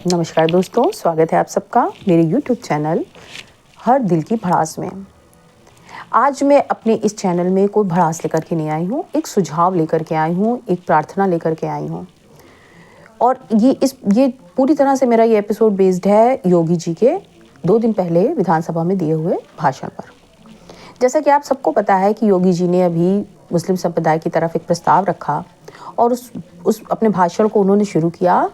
नमस्कार दोस्तों, स्वागत है आप सबका मेरे YouTube चैनल हर दिल की भड़ास में। आज मैं अपने इस चैनल में कोई भड़ास लेकर के नहीं आई हूँ, एक सुझाव लेकर के आई हूँ, एक प्रार्थना लेकर के आई हूँ। और ये पूरी तरह से मेरा ये एपिसोड बेस्ड है योगी जी के 2 दिन पहले विधानसभा में दिए हुए भाषण पर। जैसा कि आप सबको पता है कि योगी जी ने अभी मुस्लिम संप्रदाय की तरफ एक प्रस्ताव रखा और उस अपने भाषण को उन्होंने शुरू किया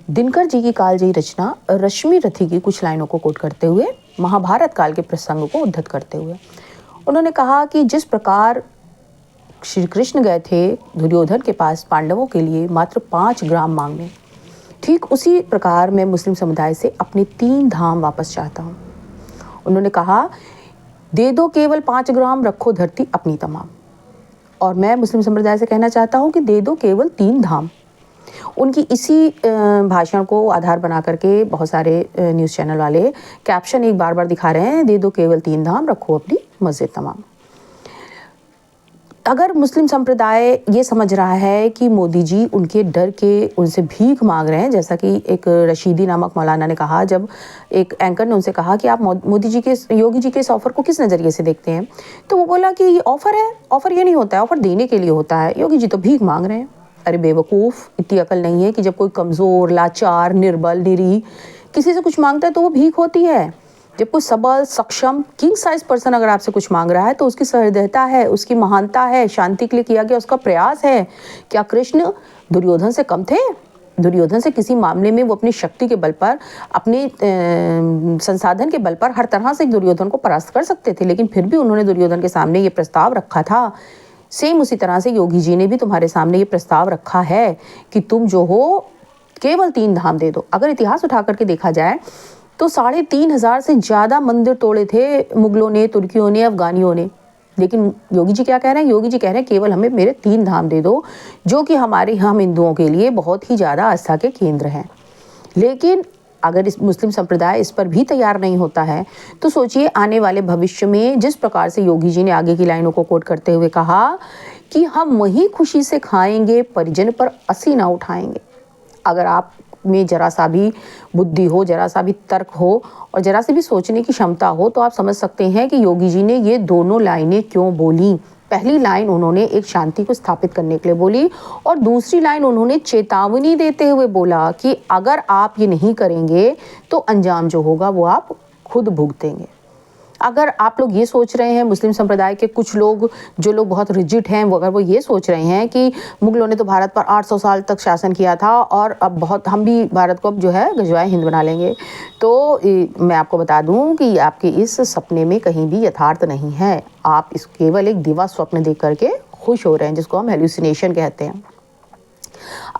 दिनकर जी की कालजयी रचना रश्मि रथी की कुछ लाइनों को कोट करते हुए, महाभारत काल के प्रसंग को उद्धृत करते हुए। उन्होंने कहा कि जिस प्रकार श्री कृष्ण गए थे दुर्योधन के पास पांडवों के लिए मात्र 5 ग्राम मांगने, ठीक उसी प्रकार मैं मुस्लिम समुदाय से अपने 3 धाम वापस चाहता हूँ। उन्होंने कहा, दे दो केवल 5 ग्राम, रखो धरती अपनी तमाम। और मैं मुस्लिम संप्रदाय से कहना चाहता हूँ कि दे दो केवल 3 धाम। उनकी इसी भाषण को आधार बना करके बहुत सारे न्यूज़ चैनल वाले कैप्शन एक बार दिखा रहे हैं, दे दो केवल 3 धाम, रखो अपनी मस्जिद तमाम। अगर मुस्लिम संप्रदाय ये समझ रहा है कि मोदी जी उनके डर के उनसे भीख मांग रहे हैं, जैसा कि एक रशीदी नामक मौलाना ने कहा, जब एक एंकर ने उनसे कहा कि आप योगी जी के इस ऑफर को किस नज़रिए से देखते हैं, तो वो बोला कि ये ऑफर है, ऑफर ये नहीं होता है, ऑफर देने के लिए होता है, योगी जी तो भीख मांग रहे हैं। अरे बेवकूफ़, इतनी अकल नहीं है कि जब कोई कमज़ोर, लाचार, निर्बल, निरीह किसी से कुछ मांगता है तो वो भीख होती है। जब कोई सबल, सक्षम, किंग साइज पर्सन अगर आपसे कुछ मांग रहा है तो उसकी सहृदयता है, उसकी महानता है, शांति के लिए किया गया उसका प्रयास है। क्या कृष्ण दुर्योधन से कम थे? दुर्योधन से किसी मामले में वो अपनी शक्ति के बल पर, अपने संसाधन के बल पर हर तरह से दुर्योधन को परास्त कर सकते थे, लेकिन फिर भी उन्होंने दुर्योधन के सामने ये प्रस्ताव रखा था। सेम उसी तरह से योगी जी ने भी तुम्हारे सामने ये प्रस्ताव रखा है कि तुम जो हो केवल 3 धाम दे दो। अगर इतिहास उठा करके देखा जाए तो 3,500 से ज़्यादा मंदिर तोड़े थे मुगलों ने, तुर्कियों ने, अफगानियों ने, लेकिन योगी जी क्या कह रहे हैं? योगी जी कह रहे हैं केवल हमें मेरे 3 धाम दे दो, जो कि हम हिंदुओं के लिए बहुत ही ज़्यादा आस्था के केंद्र हैं। लेकिन अगर इस मुस्लिम संप्रदाय इस पर भी तैयार नहीं होता है तो सोचिए आने वाले भविष्य में जिस प्रकार से योगी जी ने आगे की लाइनों को कोट करते हुए कहा कि हम वही खुशी से खाएंगे, परिजन पर असी ना उठाएंगे। अगर आप में जरा सा भी बुद्धि हो, जरा सा भी तर्क हो और जरा सी भी सोचने की क्षमता हो तो आप समझ सकते हैं कि योगी जी ने ये दोनों लाइनें क्यों बोली। पहली लाइन उन्होंने एक शांति को स्थापित करने के लिए बोली और दूसरी लाइन उन्होंने चेतावनी देते हुए बोला कि अगर आप ये नहीं करेंगे तो अंजाम जो होगा वो आप खुद भुगतेंगे। अगर आप लोग ये सोच रहे हैं, मुस्लिम संप्रदाय के कुछ लोग, जो लोग बहुत रिजिड हैं, वो अगर वो ये सोच रहे हैं कि मुगलों ने तो भारत पर 800 साल तक शासन किया था और अब हम भी भारत को अब जो है गजवाए हिंद बना लेंगे, तो मैं आपको बता दूं कि आपके इस सपने में कहीं भी यथार्थ नहीं है। आप इस केवल एक दिवा स्वप्न देख करके खुश हो रहे हैं, जिसको हम हेल्यूसिनेशन कहते हैं।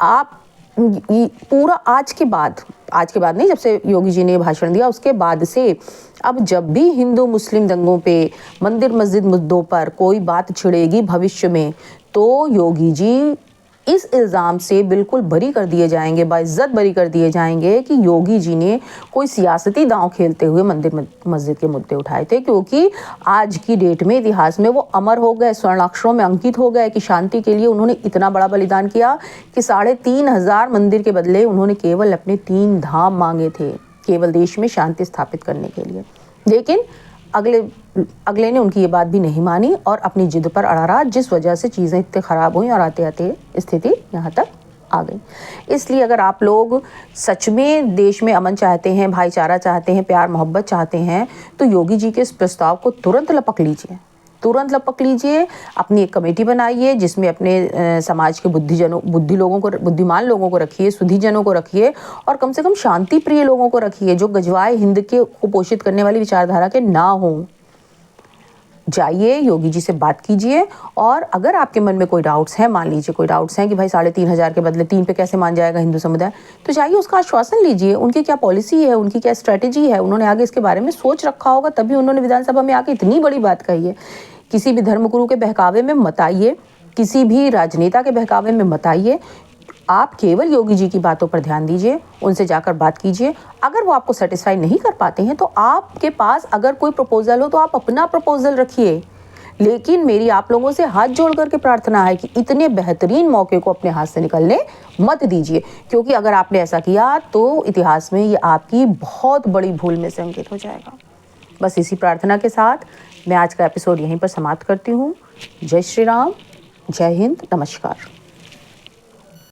आप पूरा आज के बाद नहीं, जब से योगी जी ने भाषण दिया उसके बाद से अब जब भी हिंदू मुस्लिम दंगों पे, मंदिर मस्जिद मुद्दों पर कोई बात छिड़ेगी भविष्य में, तो योगी जी इस इल्ज़ाम से बिल्कुल बरी कर दिए जाएंगे, बाइज्जत बरी कर दिए जाएंगे कि योगी जी ने कोई सियासती दांव खेलते हुए मंदिर मस्जिद के मुद्दे उठाए थे, क्योंकि आज की डेट में इतिहास में वो अमर हो गए, स्वर्णाक्षरों में अंकित हो गए कि शांति के लिए उन्होंने इतना बड़ा बलिदान किया कि 3,500 मंदिर के बदले उन्होंने केवल अपने 3 धाम मांगे थे, केवल देश में शांति स्थापित करने के लिए। लेकिन अगले ने उनकी ये बात भी नहीं मानी और अपनी जिद पर अड़ा रहा, जिस वजह से चीज़ें इतनी ख़राब हुई और आते आते स्थिति यहाँ तक आ गई। इसलिए अगर आप लोग सच में देश में अमन चाहते हैं, भाईचारा चाहते हैं, प्यार मोहब्बत चाहते हैं, तो योगी जी के इस प्रस्ताव को तुरंत लपक लीजिए। अपनी एक कमेटी बनाइए जिसमें अपने समाज के बुद्धिमान लोगों को रखिए, सुधीजनों को रखिए और कम से कम शांति प्रिय लोगों को रखिए, जो गजवाए हिंद के को पोषित करने वाली विचारधारा के ना हों। जाइए योगी जी से बात कीजिए और अगर आपके मन में कोई डाउट्स हैं, मान लीजिए कोई डाउट्स हैं कि भाई 3,500 के बदले 3 पे कैसे मान जाएगा हिंदू समुदाय, तो जाइए उसका आश्वासन लीजिए। उनकी क्या पॉलिसी है, उनकी क्या स्ट्रैटेजी है, उन्होंने आगे इसके बारे में सोच रखा होगा, तभी उन्होंने विधानसभा में आके इतनी बड़ी बात कही है। किसी भी धर्मगुरु के बहकावे में मत आइए, किसी भी राजनेता के बहकावे में मत आइए। आप केवल योगी जी की बातों पर ध्यान दीजिए, उनसे जाकर बात कीजिए। अगर वो आपको सेटिस्फाई नहीं कर पाते हैं तो आपके पास अगर कोई प्रपोजल हो तो आप अपना प्रपोजल रखिए। लेकिन मेरी आप लोगों से हाथ जोड़ करके प्रार्थना है कि इतने बेहतरीन मौके को अपने हाथ से निकलने मत दीजिए, क्योंकि अगर आपने ऐसा किया तो इतिहास में ये आपकी बहुत बड़ी भूल में से अंकित हो जाएगा। बस इसी प्रार्थना के साथ मैं आज का एपिसोड यहीं पर समाप्त करती हूँ। जय श्री राम, जय हिंद, नमस्कार।